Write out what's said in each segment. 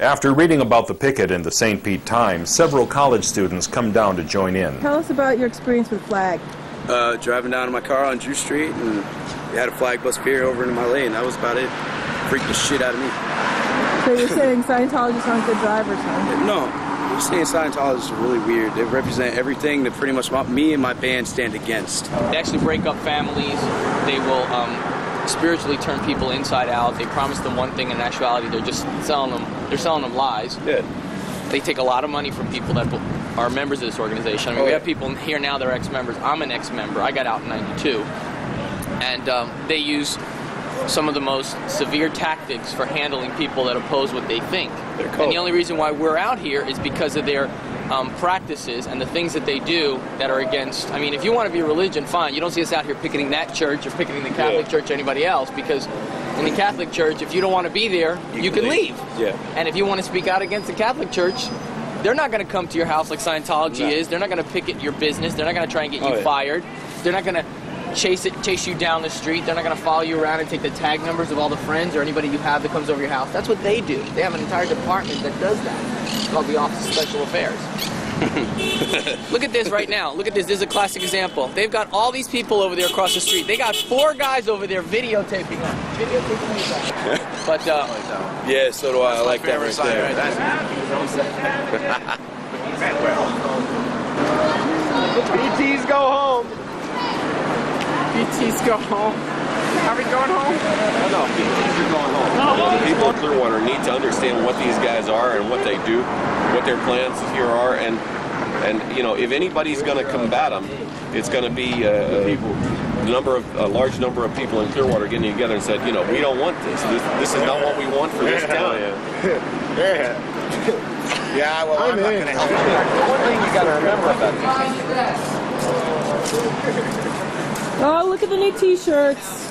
After reading about the picket in the St. Pete Times, several college students come down to join in. Tell us about your experience with flag. Driving down in my car on Drew Street, and we had a flag bus veer over into my lane. That was about it. Freaked the shit out of me. So you're saying Scientologists aren't good drivers, huh? No, I'm saying Scientologists are really weird. They represent everything that pretty much me and my band stand against. They actually break up families. They will spiritually turn people inside out. They promise them one thing, in actuality they're just selling them lies. Yeah. They take a lot of money from people that are members of this organization. I mean, we have people here now that are ex-members. I'm an ex-member. I got out in '92. And they use some of the most severe tactics for handling people that oppose what they think. And the only reason why we're out here is because of their practices and the things that they do that are against. I mean, if you want to be a religion, fine. You don't see us out here picketing that church or picketing the Catholic Church or anybody else, because in the Catholic Church, if you don't want to be there, you can leave. Yeah. And if you want to speak out against the Catholic Church, they're not going to come to your house like Scientology is. They're not going to picket your business. They're not going to try and get you fired. They're not going to chase you down the street. They're not going to follow you around and take the tag numbers of all the friends or anybody you have that comes over your house. That's what they do. They have an entire department that does that. It's called the Office of Special Affairs. Look at this right now. Look at this. This is a classic example. They've got all these people over there across the street. They got 4 guys over there videotaping them. Videotaping these guys. But yeah, so do I. I like that right there. BTs go home. BTs go home. Are we going home? No, BTs are going home. People in Clearwater need to understand what these guys are and what they do, what their plans here are, and you know, if anybody's going to combat them, it's going to be a large number of people in Clearwater getting together and said, you know, we don't want this. This is not what we want for this town. Yeah, well, I'm not going to help you. One thing you got to remember about this. Oh, look at the new T-shirts.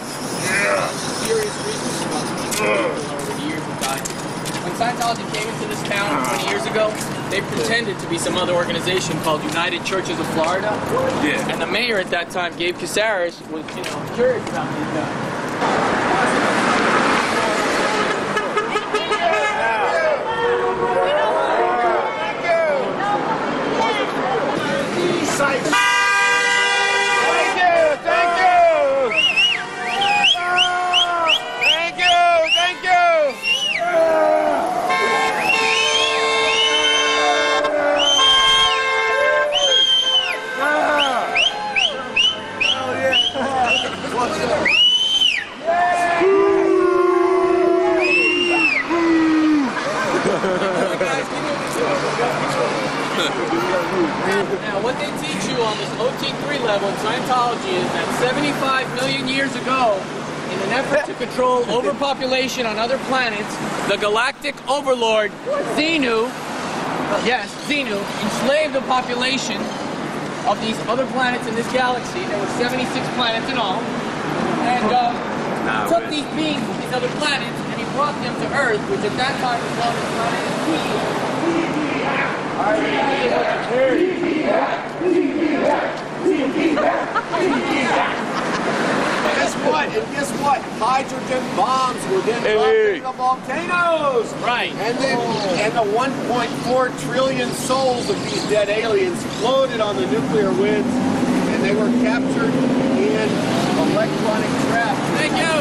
When Scientology came into this town 20 years ago, they pretended to be some other organization called United Churches of Florida. Yeah. And the mayor at that time, Gabe Casares, was, curious about these guys. Now, what they teach you on this OT3 level in Scientology is that 75 million years ago, in an effort to control overpopulation on other planets, the galactic overlord, Xenu, enslaved the population of these other planets in this galaxy. There were 76 planets in all. And took these beings from these other planets and he brought them to Earth, which at that time was known as planet T. Guess what? Hydrogen bombs were then dropped into volcanoes. Right. And the 1.4 trillion souls of these dead aliens floated on the nuclear winds, and they were captured in electronic traps. Thank you.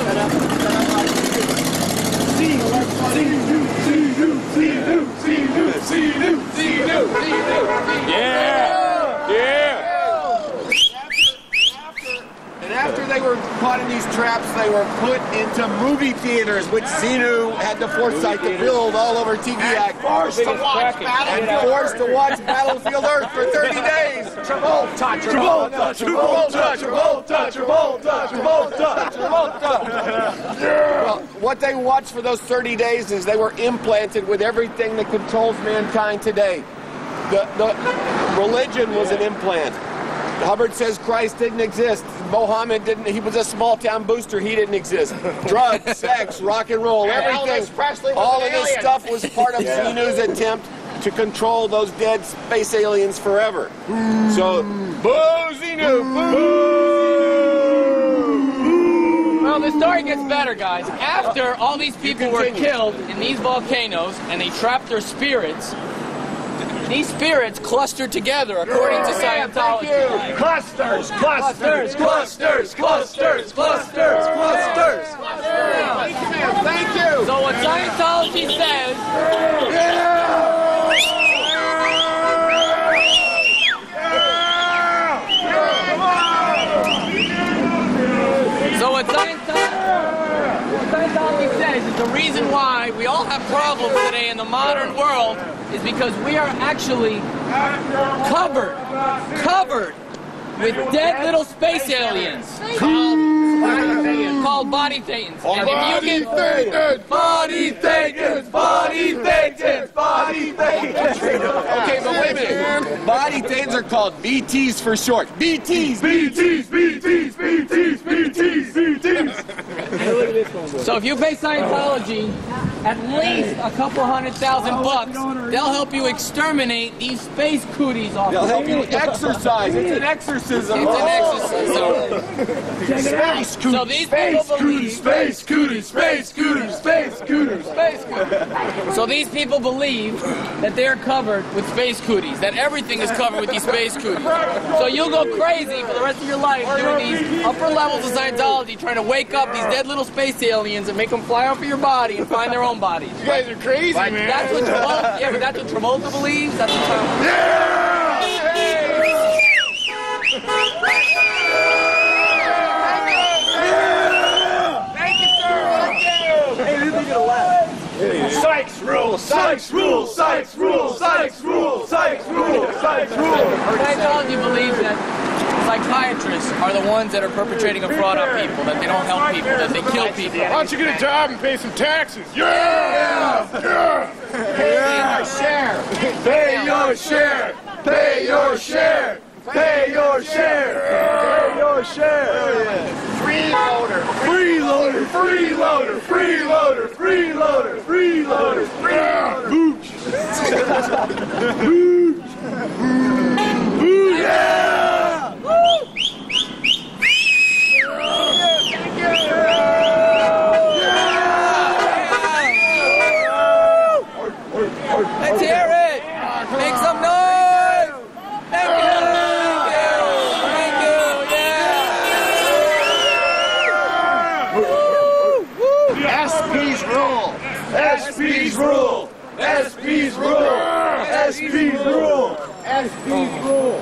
And after they were caught in these traps, they were put into movie theaters, which Xenu had the foresight to build all over TVAC. And forced to watch Battlefield Earth for 30 days. Travolta, Travolta, Travolta, Travolta, Travolta, Travolta, Travolta. Well, what they watched for those 30 days is they were implanted with everything that controls mankind today. The religion was an implant. Hubbard says Christ didn't exist. Mohammed didn't. He was a small town booster. He didn't exist. Drugs, sex, rock and roll, everything. All of this stuff was part of Xenu's attempt to control those dead space aliens forever. So, boo Xenu, boo! So the story gets better, guys. After all these people were killed in these volcanoes and they trapped their spirits, these spirits clustered together according to Scientology. Clusters, clusters, clusters, clusters, clusters, clusters. Thank you. So what Scientology says. So what Scientology says is the reason why we all have problems today in the modern world is because we are actually covered with dead little space aliens called body thetans. And if you get body thetans. Okay, but wait a minute. Body thetans are called BTs for short. BTs. So if you pay Scientology at least a couple $100,000, they'll help you exterminate these space cooties off. They'll help you exercise. It's an exorcism. It's an exorcism. Space cooties. So these people believe. Space cooties. Space cooties. Space cooties. Space cooties. So these people believe that they're covered with space cooties, that everything is covered with these space cooties. So you'll go crazy for the rest of your life doing these upper levels of Scientology, trying to wake up these dead little space aliens and make them fly off of your body and find their own bodies. You guys are crazy, man. That's what Travolta, yeah, but that's what Travolta believes. That's what Travolta. Thank you, sir. Thank you. Hey, who's gonna laugh? Sykes rule. Sykes rule. Sykes rule. Sykes rule. Sykes rule. Sykes rule. Scientology believes that psychiatrists are the ones that are perpetrating a fraud on people, that they don't help people, that they kill people. Why don't you get a job and pay some taxes? Yeah! Yeah! Pay your share! Pay your share! Pay your share! Pay your share! Pay your share! Freeloader! Freeloader! Freeloader! Freeloader! Freeloader! Freeloader! Freeloader! Booch! Booch! Booch! Yeah! Let's hear it! Make some noise! Thank you! Thank you! Yeah! SP's rule! SP's rule! SP's rule! SP's rule! SP's rule!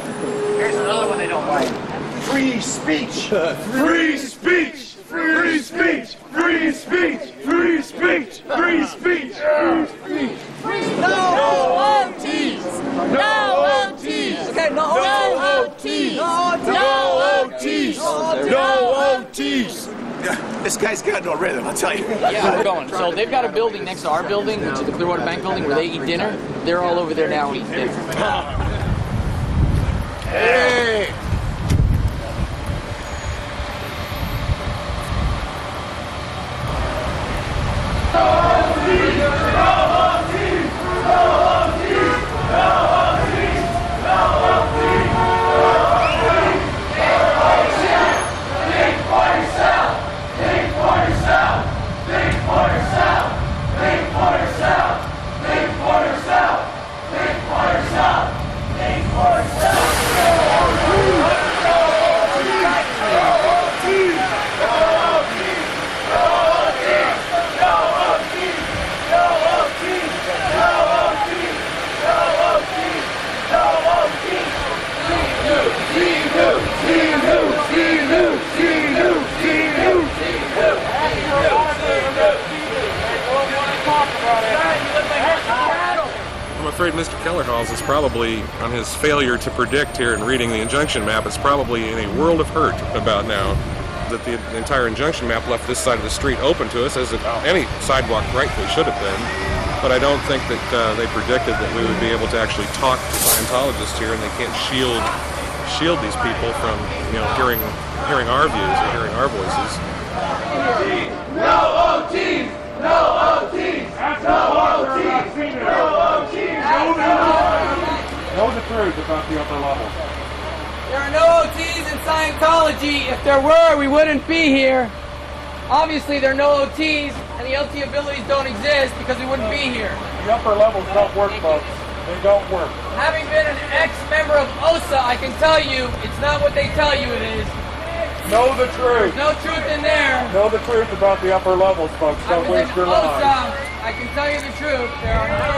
Here's another one they don't like. Free speech! Free speech! Free speech! Free speech! Free speech! Free speech! Free speech! No OTs! No OTs! Okay, no OTs! No OTs! No OTs! This guy's got no rhythm, I'll tell you. Yeah, we're going. So they've got a building next to our building, which is the Clearwater Bank building, where they eat dinner. They're all over there now eating dinner. Hey! I'm afraid Mr. Kellerhalls is probably, on his failure to predict here and reading the injunction map, is probably in a world of hurt about now that the entire injunction map left this side of the street open to us, as any sidewalk rightfully should have been. But I don't think that they predicted that we would be able to actually talk to Scientologists here, and they can't shield these people from, you know, hearing our views or hearing our voices. No OTs! No OTs! No OTs! No OTs! Know the truth about the upper level. There are no OTs in Scientology. If there were, we wouldn't be here. Obviously, there are no OTs, and the LT abilities don't exist because we wouldn't be here. The upper levels don't work, folks. They don't work. Having been an ex-member of OSA, I can tell you it's not what they tell you it is. Know the truth. There's no truth in there. Know the truth about the upper levels, folks. Don't waste your lives. I can tell you the truth. There are no